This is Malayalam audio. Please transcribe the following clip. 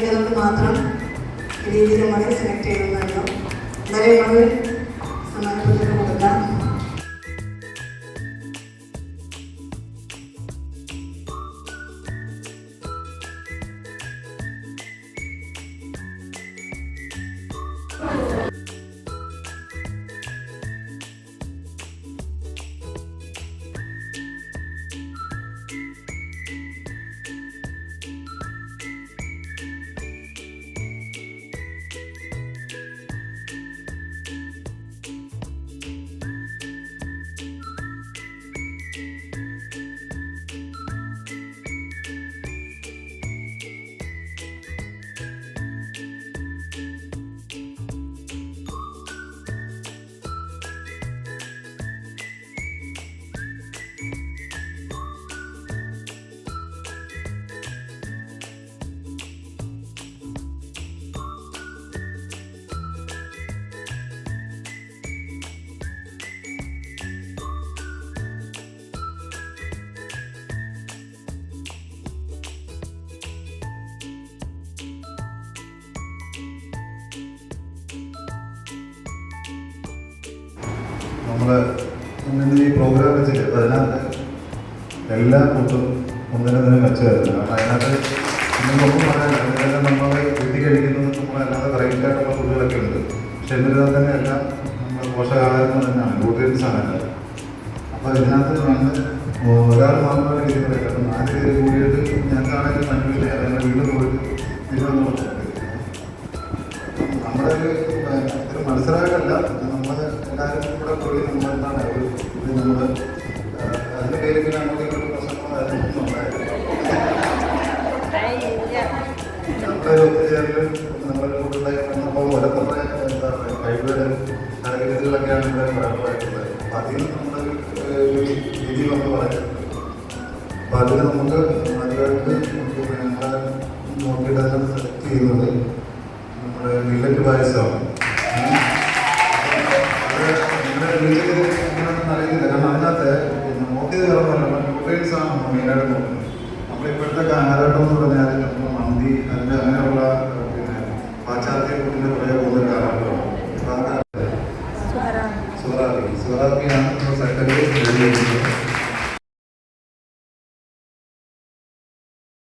നമുക്ക് മാത്രം രീതിയിൽ നമ്മൾ സെലക്ട് ചെയ്യുന്നുണ്ടോ എന്തായാലും നമ്മൾ സമ്മാനപത്രം കൊടുക്കാം. നമ്മൾ ഈ പ്രോഗ്രാം വെച്ചിട്ട് അപ്പോൾ അതിനകത്ത് എല്ലാ ഫുഡും ഒന്നിനൊന്നിനും മെച്ചമായിരുന്നു. കാരണം അതിനകത്ത് ഒന്നും പറയാനില്ല. അതെല്ലാം നമ്മൾ വീട്ടിൽ കഴിക്കുന്നത് നമ്മളല്ലാതെ വെറൈറ്റി ആയിട്ടുള്ള ഫുഡുകളൊക്കെ ഉണ്ട്. പക്ഷെ എന്നിരുന്നാൽ തന്നെ എല്ലാം നമ്മൾ പോഷകാഹാരങ്ങൾ തന്നെയാണ്, ന്യൂട്രിയൻസ് ആണ് എല്ലാം. അപ്പോൾ ഇതിനകത്ത് ഞങ്ങൾ ഒരാൾ മാത്രമേ രീതി പറയില്ല. അപ്പം 4 പേര് കൂടിയിട്ട് ഞങ്ങൾക്കാണെങ്കിൽ മഞ്ഞില്ല, അതായത് വീട്ടിൽ പോയിട്ട് തിരുവനന്തപുരത്ത് നമ്മുടെ ഒരു മത്സരമായിട്ടല്ല, നമ്മൾ എല്ലാവരും കൂടെ പോയി നമ്മളെന്താണ് ഒരു നമ്മൾ അതിൻ്റെ പേരിൽ നമുക്ക് ഇങ്ങോട്ട് പ്രശ്നങ്ങളോ അതൊന്നും ഉണ്ടായില്ല. നമ്മുടെ ഒരു ഒത്തുചേരലും നമ്മുടെ കൂടെ നമ്മൾ ഓരോരുത്തരുടെ എന്താ പറയുക കഴിവുകൾ കാര്യങ്ങളൊക്കെയാണ് ഇവിടെ പറയാനുള്ളത്. അപ്പം അതിൽ നമ്മളൊരു രീതി നമ്മൾ പറയുന്നത്. അപ്പം അതിൽ നമുക്ക് ആദ്യമായിട്ട് നമ്മളെ നോക്കിയിട്ട് അതിനെ സെലക്ട് ചെയ്യുന്നത് നമ്മുടെ മില്ലറ്റ് പായസമാണ്. നിങ്ങളുടെ വീട്ടിൽ എങ്ങനെയാണെന്ന് അറിയില്ല. കാരണം അതിനകത്ത് നോക്കിയത് കയറുന്നല്ല, ന്യൂട്രിയൻസ് ആണ് നമ്മൾ മെയിനായിട്ട് നോക്കുന്നത്. നമ്മളിപ്പോഴത്തെ ആഹാരം എന്ന് പറഞ്ഞാൽ നമ്മൾ മന്തി അതിൻ്റെ അങ്ങനെയുള്ള പിന്നെ പാശ്ചാത്യ ഫുഡിൻ്റെ കുറേ